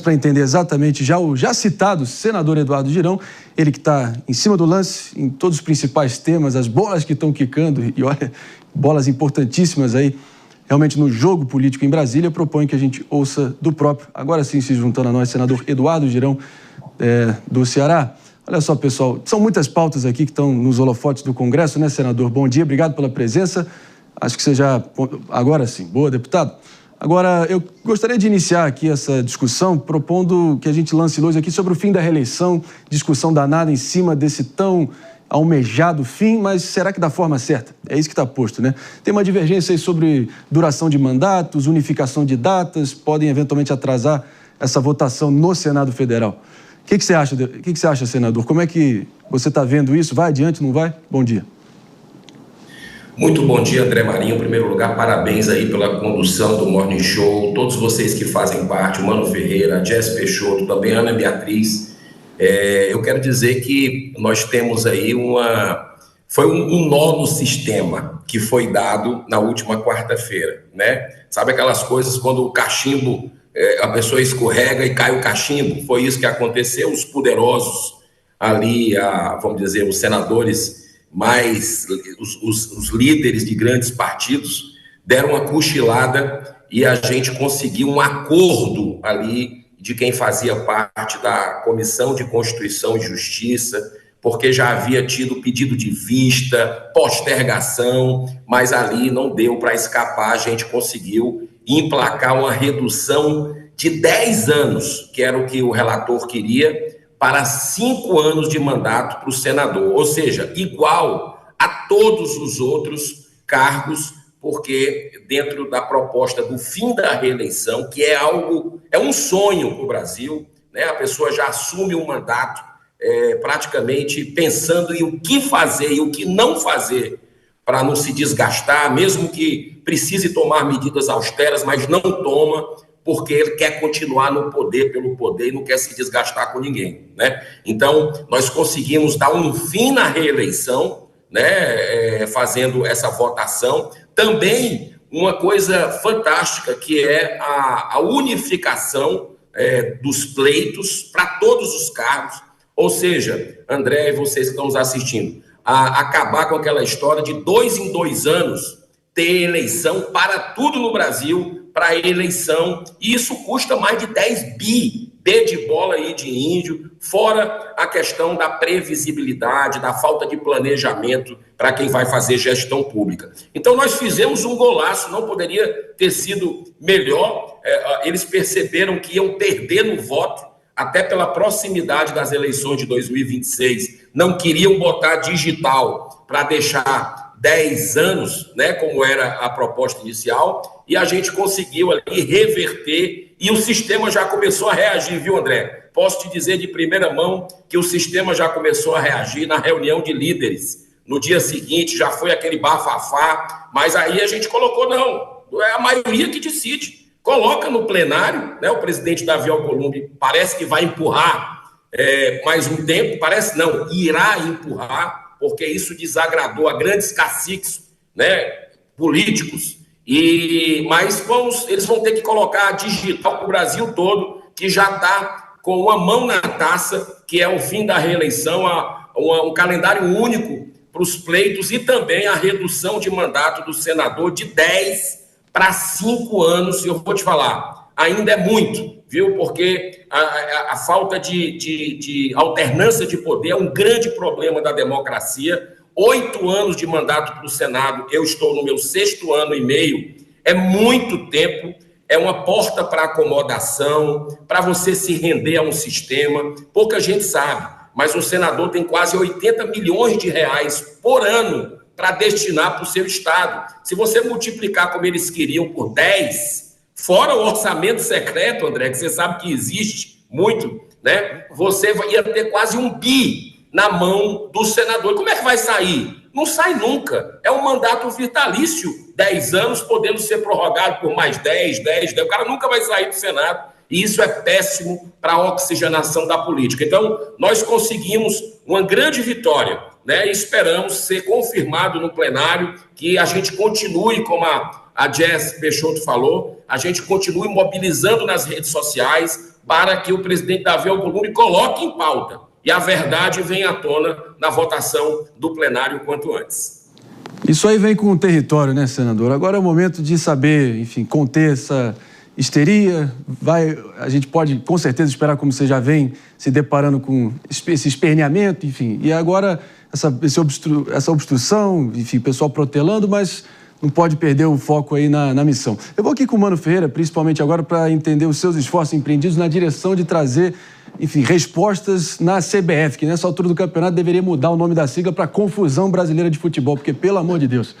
para entender exatamente já o já citado senador Eduardo Girão, ele que está em cima do lance em todos os principais temas, as bolas que estão quicando, e olha, bolas importantíssimas aí, realmente no jogo político em Brasília. Proponho que a gente ouça do próprio, agora sim se juntando a nós, senador Eduardo Girão, do Ceará. Olha só, pessoal, são muitas pautas aqui que estão nos holofotes do Congresso, né, senador? Bom dia, obrigado pela presença. Acho que você já... Agora sim, boa, deputado. Agora, eu gostaria de iniciar aqui essa discussão propondo que a gente lance luz aqui sobre o fim da reeleição, discussão danada em cima desse tão almejado fim, mas será que da forma certa? É isso que está posto, né? Tem uma divergência aí sobre duração de mandatos, unificação de datas, podem eventualmente atrasar essa votação no Senado Federal. O que você acha, senador? Como é que você está vendo isso? Vai adiante, não vai? Bom dia. Muito bom dia, André Marinho. Em primeiro lugar, parabéns aí pela condução do Morning Show, todos vocês que fazem parte, o Mano Ferreira, a Jess Peixoto, também a Ana Beatriz. Eu quero dizer que nós temos aí foi um nó no sistema que foi dado na última quarta-feira, né? Sabe aquelas coisas quando o cachimbo, a pessoa escorrega e cai o cachimbo? Foi isso que aconteceu. Os poderosos ali, vamos dizer, os senadores mas os líderes de grandes partidos deram uma cochilada e a gente conseguiu um acordo ali de quem fazia parte da Comissão de Constituição e Justiça, porque já havia tido pedido de vista, postergação, mas ali não deu para escapar. A gente conseguiu emplacar uma redução de 10 anos, que era o que o relator queria, para 5 anos de mandato para o senador, ou seja, igual a todos os outros cargos, porque dentro da proposta do fim da reeleição, que é um sonho para o Brasil, né? A pessoa já assume um mandato praticamente pensando em o que fazer e o que não fazer para não se desgastar, mesmo que precise tomar medidas austeras, mas não toma, porque ele quer continuar no poder pelo poder e não quer se desgastar com ninguém, né? Então, nós conseguimos dar um fim na reeleição, né, fazendo essa votação. Também uma coisa fantástica, que é a unificação dos pleitos para todos os cargos, ou seja, André e vocês que estão nos assistindo, acabar com aquela história de 2 em 2 anos ter eleição para tudo no Brasil, para eleição, e isso custa mais de 10 bi, B de bola aí de índio, fora a questão da previsibilidade, da falta de planejamento para quem vai fazer gestão pública. Então nós fizemos um golaço, não poderia ter sido melhor. Eles perceberam que iam perder no voto, até pela proximidade das eleições de 2026, não queriam botar digital para deixar 10 anos, né, como era a proposta inicial, e a gente conseguiu ali reverter, e o sistema já começou a reagir, viu, André? Posso te dizer de primeira mão que o sistema já começou a reagir na reunião de líderes. No dia seguinte já foi aquele bafafá, mas aí a gente colocou, não, é a maioria que decide. Coloca no plenário, né, o presidente Davi Alcolumbre parece que vai empurrar mais um tempo, parece não, irá empurrar, porque isso desagradou a grandes caciques, né, políticos, mas eles vão ter que colocar a digital para o Brasil todo, que já está com uma mão na taça, que é o fim da reeleição, um calendário único para os pleitos e também a redução de mandato do senador de 10 para 5 anos. E eu vou te falar, ainda é muito, viu? Porque a falta de alternância de poder é um grande problema da democracia. 8 anos de mandato para o Senado, eu estou no meu 6º ano e meio, é muito tempo, é uma porta para acomodação, para você se render a um sistema. Pouca gente sabe, mas o senador tem quase 80 milhões de reais por ano para destinar para o seu estado. Se você multiplicar como eles queriam por 10, fora o orçamento secreto, André, que você sabe que existe muito, né? Você ia ter quase 1 bi na mão do senador. Como é que vai sair? Não sai nunca. É um mandato vitalício, 10 anos, podendo ser prorrogado por mais 10. O cara nunca vai sair do Senado. E isso é péssimo para a oxigenação da política. Então, nós conseguimos uma grande vitória, né? E esperamos ser confirmado no plenário, que a gente continue, como a Jess Peixoto falou, a gente continue mobilizando nas redes sociais, para que o presidente Davi Alcolumbre coloque em pauta e a verdade venha à tona na votação do plenário o quanto antes. Isso aí vem com o território, né, senador? Agora é o momento de saber, enfim, conter essa histeria. A gente pode, com certeza, esperar, como você já vem se deparando com esse esperneamento, enfim. E agora essa obstrução, enfim, o pessoal protelando, mas não pode perder o foco aí na missão. Eu vou aqui com o Mano Ferreira, principalmente agora, para entender os seus esforços empreendidos na direção de trazer, enfim, respostas na CBF, que nessa altura do campeonato deveria mudar o nome da sigla para Confusão Brasileira de Futebol, porque, pelo amor de Deus,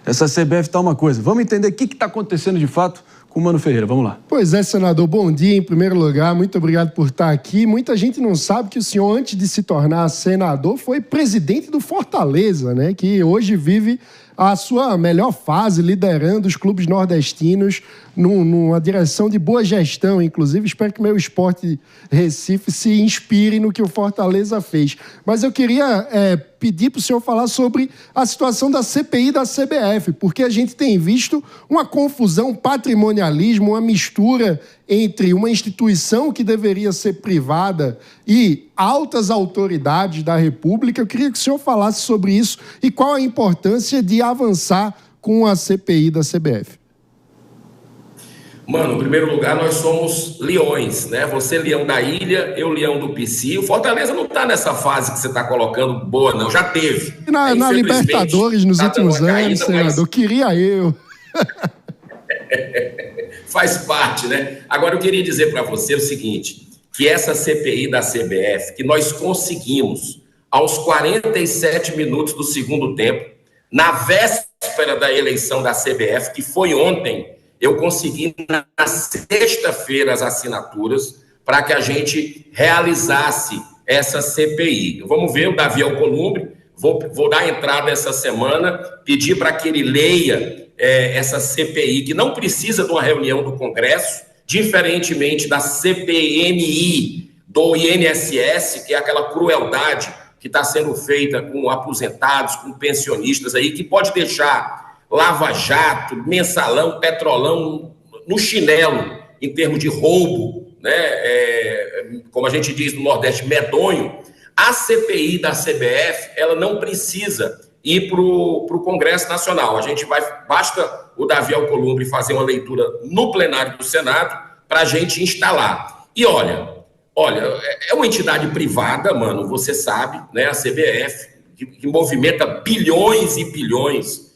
essa CBF está uma coisa. Vamos entender o que está acontecendo de fato com o Mano Ferreira. Vamos lá. Pois é, senador. Bom dia, em primeiro lugar. Muito obrigado por estar aqui. Muita gente não sabe que o senhor, antes de se tornar senador, foi presidente do Fortaleza, né? Que hoje vive a sua melhor fase, liderando os clubes nordestinos numa direção de boa gestão. Inclusive, espero que o meu Esporte Recife se inspire no que o Fortaleza fez. Mas eu queria pedir para o senhor falar sobre a situação da CPI da CBF, porque a gente tem visto uma confusão, um patrimonialismo, uma mistura entre uma instituição que deveria ser privada e altas autoridades da República. Eu queria que o senhor falasse sobre isso e qual a importância de avançar com a CPI da CBF. Mano, em primeiro lugar, nós somos leões, né? Você leão da ilha, eu leão do PC. O Fortaleza não está nessa fase que você está colocando boa, não. Já teve. Na Libertadores, nos últimos anos, senador, queria eu. Faz parte, né? Agora, eu queria dizer para você o seguinte, que essa CPI da CBF, que nós conseguimos, aos 47 minutos do segundo tempo, na véspera da eleição da CBF, que foi ontem, eu consegui na sexta-feira as assinaturas para que a gente realizasse essa CPI. Vamos ver o Davi Alcolumbre, vou dar entrada essa semana, pedir para que ele leia essa CPI, que não precisa de uma reunião do Congresso, diferentemente da CPMI do INSS, que é aquela crueldade que está sendo feita com aposentados, com pensionistas aí, que pode deixar Lava Jato, Mensalão, Petrolão no chinelo, em termos de roubo, né? Como a gente diz no Nordeste, medonho. A CPI da CBF, ela não precisa ir para o Congresso Nacional. Basta o Davi Alcolumbre fazer uma leitura no plenário do Senado para a gente instalar. E olha, é uma entidade privada, mano, você sabe, né? A CBF, que movimenta bilhões e bilhões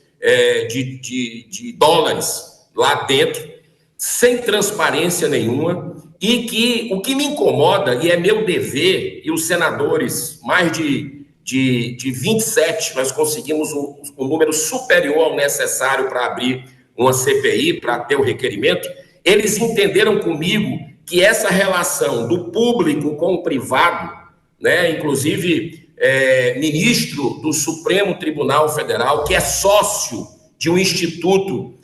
de dólares lá dentro, sem transparência nenhuma, e que o que me incomoda, e é meu dever, e os senadores, mais de 27, nós conseguimos um número superior ao necessário para abrir uma CPI, para ter o requerimento, eles entenderam comigo que essa relação do público com o privado, né, inclusive ministro do Supremo Tribunal Federal, que é sócio de um instituto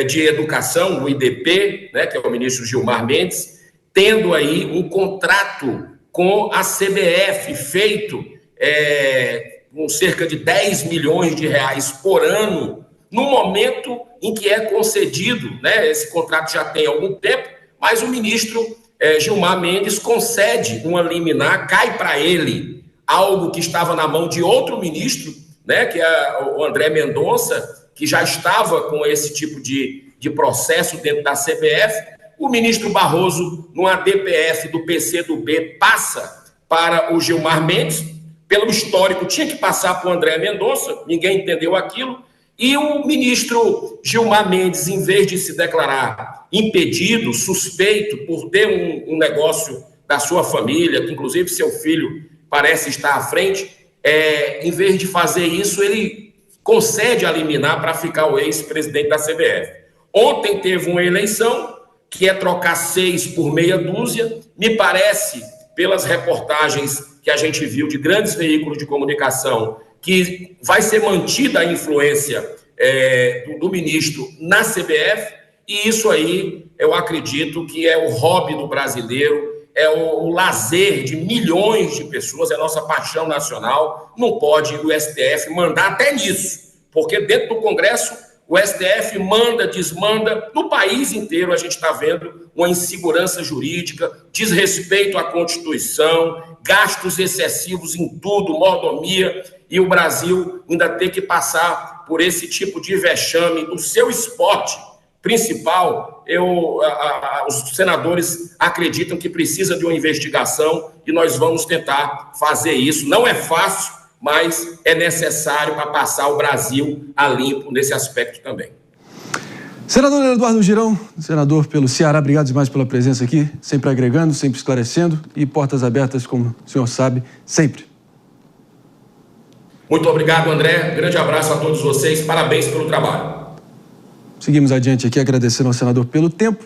de educação, o IDP, né, que é o ministro Gilmar Mendes, tendo aí um contrato com a CBF feito com cerca de 10 milhões de reais por ano, no momento em que é concedido, né, esse contrato já tem algum tempo, mas o ministro Gilmar Mendes concede uma liminar, cai para ele algo que estava na mão de outro ministro, né, que é o André Mendonça, que já estava com esse tipo de processo dentro da CBF. O ministro Barroso, numa DPF do PCdoB, passa para o Gilmar Mendes. Pelo histórico, tinha que passar para o André Mendonça, ninguém entendeu aquilo. E o ministro Gilmar Mendes, em vez de se declarar impedido, suspeito por ter um negócio da sua família, que inclusive seu filho parece estar à frente, em vez de fazer isso, ele concede a liminar para ficar o ex-presidente da CBF. Ontem teve uma eleição, que é trocar 6 por meia dúzia. Me parece, pelas reportagens que a gente viu de grandes veículos de comunicação, que vai ser mantida a influência do ministro na CBF, e isso aí eu acredito que é o hobby do brasileiro, é o lazer de milhões de pessoas, é a nossa paixão nacional. Não pode o STF mandar até nisso, porque dentro do Congresso O STF manda, desmanda. No país inteiro a gente está vendo uma insegurança jurídica, desrespeito à Constituição, gastos excessivos em tudo, mordomia, e o Brasil ainda tem que passar por esse tipo de vexame do seu esporte principal. Os senadores acreditam que precisa de uma investigação e nós vamos tentar fazer isso. Não é fácil, mas é necessário para passar o Brasil a limpo nesse aspecto também. Senador Eduardo Girão, senador pelo Ceará, obrigado demais pela presença aqui, sempre agregando, sempre esclarecendo e portas abertas, como o senhor sabe, sempre. Muito obrigado, André. Grande abraço a todos vocês. Parabéns pelo trabalho. Seguimos adiante aqui, agradecendo ao senador pelo tempo.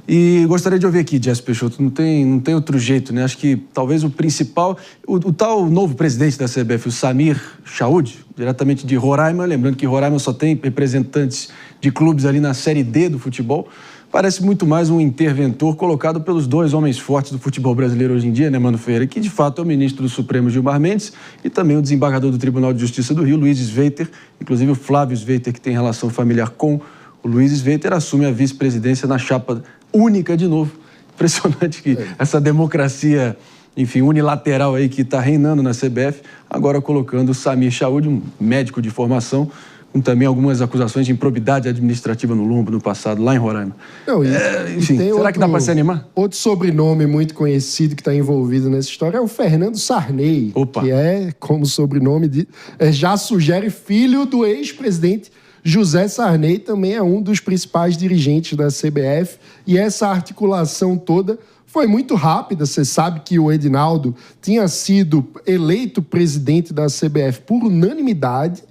E gostaria de ouvir aqui, Jess Peixoto, não tem outro jeito, né? Acho que talvez o principal, o tal novo presidente da CBF, o Samir Chaud, diretamente de Roraima, lembrando que Roraima só tem representantes de clubes ali na Série D do futebol, parece muito mais um interventor colocado pelos dois homens fortes do futebol brasileiro hoje em dia, né, Mano Ferreira, que de fato é o ministro do Supremo, Gilmar Mendes, e também o desembargador do Tribunal de Justiça do Rio, Luiz Sveiter, inclusive o Flávio Sveiter, que tem relação familiar com o Luiz Sveiter, assume a vice-presidência na chapa única de novo. Impressionante que essa democracia, enfim, unilateral aí que está reinando na CBF, agora colocando o Samir Chaud, um médico de formação, com também algumas acusações de improbidade administrativa no Lombo no passado, lá em Roraima. Não, enfim, será que dá para se animar? Outro sobrenome muito conhecido que está envolvido nessa história é o Fernando Sarney, que é, como sobrenome, já sugere, filho do ex-presidente José Sarney, também é um dos principais dirigentes da CBF, e essa articulação toda foi muito rápida. Você sabe que o Edinaldo tinha sido eleito presidente da CBF por unanimidade,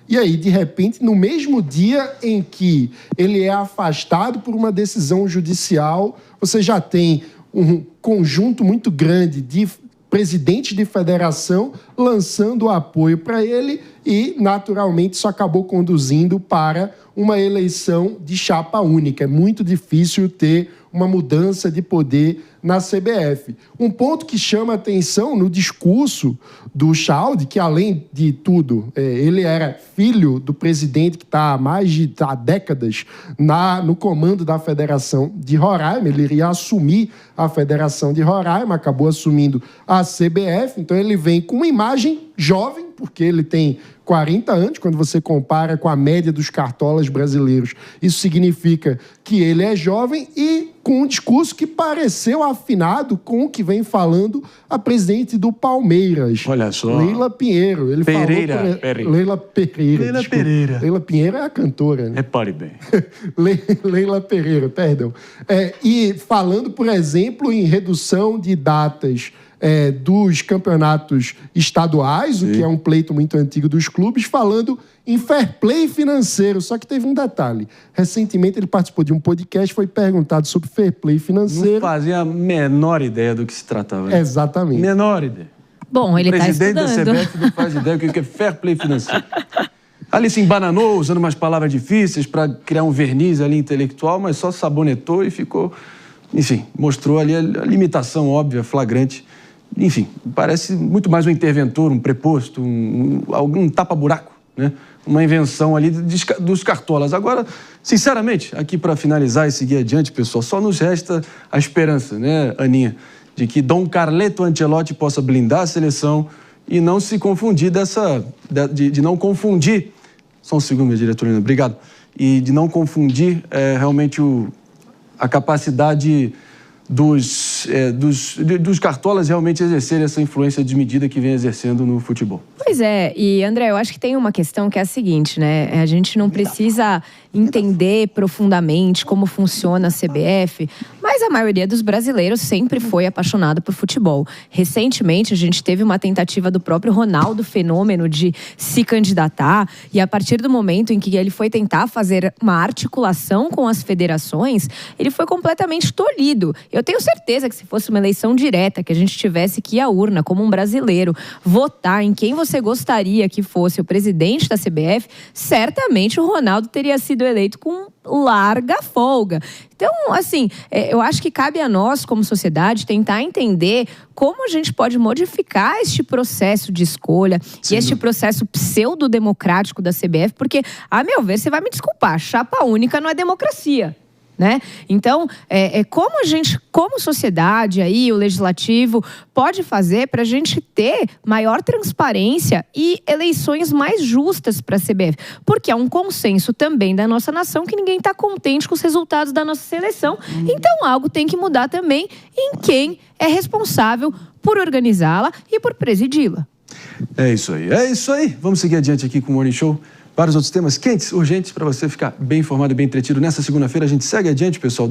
e aí, de repente, no mesmo dia em que ele é afastado por uma decisão judicial, você já tem um conjunto muito grande de presidentes de federação lançando apoio para ele e, naturalmente, isso acabou conduzindo para uma eleição de chapa única. É muito difícil ter uma mudança de poder na CBF. Um ponto que chama atenção no discurso do Chaud, que, além de tudo, ele era filho do presidente que está há mais de décadas no comando da Federação de Roraima. Ele iria assumir a Federação de Roraima, acabou assumindo a CBF. Então, ele vem com uma imagem jovem, porque ele tem 40 anos, quando você compara com a média dos cartolas brasileiros. Isso significa que ele é jovem e com um discurso que pareceu afinado com o que vem falando a presidente do Palmeiras. Olha só. Leila Pinheiro. Leila Pereira. Leila Pinheiro é a cantora, né? Repare bem. Leila Pereira, perdão. E falando, por exemplo, em redução de datas dos campeonatos estaduais, o que é um pleito muito antigo dos clubes, falando em fair play financeiro. Só que teve um detalhe. Recentemente ele participou de um podcast, foi perguntado sobre fair play financeiro. Não fazia a menor ideia do que se tratava. Né? Exatamente. Menor ideia. Bom, ele está estudando. O presidente da CBF não faz ideia do que é fair play financeiro. Ali se embananou, usando umas palavras difíceis para criar um verniz ali intelectual, mas só sabonetou e ficou... Enfim, mostrou ali a limitação óbvia, flagrante. Enfim, parece muito mais um interventor, um preposto, algum tapa-buraco, né? Uma invenção ali dos cartolas. Agora, sinceramente, aqui para finalizar e seguir adiante, pessoal, só nos resta a esperança, né, Aninha, de que Dom Carleto Ancelotti possa blindar a seleção e não se confundir de não confundir, só um segundo, minha diretora, obrigado, e de não confundir realmente a capacidade dos cartolas realmente exercerem essa influência desmedida que vem exercendo no futebol. Pois é, e André, eu acho que tem uma questão que é a seguinte, né? A gente não precisa entender profundamente como funciona a CBF, mas a maioria dos brasileiros sempre foi apaixonada por futebol. Recentemente, a gente teve uma tentativa do próprio Ronaldo Fenômeno de se candidatar, e a partir do momento em que ele foi tentar fazer uma articulação com as federações, ele foi completamente tolhido. Eu tenho certeza que que se fosse uma eleição direta, que a gente tivesse que ir à urna como um brasileiro, votar em quem você gostaria que fosse o presidente da CBF, certamente o Ronaldo teria sido eleito com larga folga. Então, assim, eu acho que cabe a nós, como sociedade, tentar entender como a gente pode modificar este processo de escolha e este processo pseudo-democrático da CBF, porque, a meu ver, você vai me desculpar, chapa única não é democracia. Né? Então, como a gente, como sociedade, aí, o legislativo, pode fazer para a gente ter maior transparência e eleições mais justas para a CBF? Porque é um consenso também da nossa nação que ninguém está contente com os resultados da nossa seleção. Então, algo tem que mudar também em quem é responsável por organizá-la e por presidi-la. É isso aí. Vamos seguir adiante aqui com o Morning Show. Vários outros temas quentes, urgentes, para você ficar bem informado e bem entretido. Nessa segunda-feira a gente segue adiante, pessoal.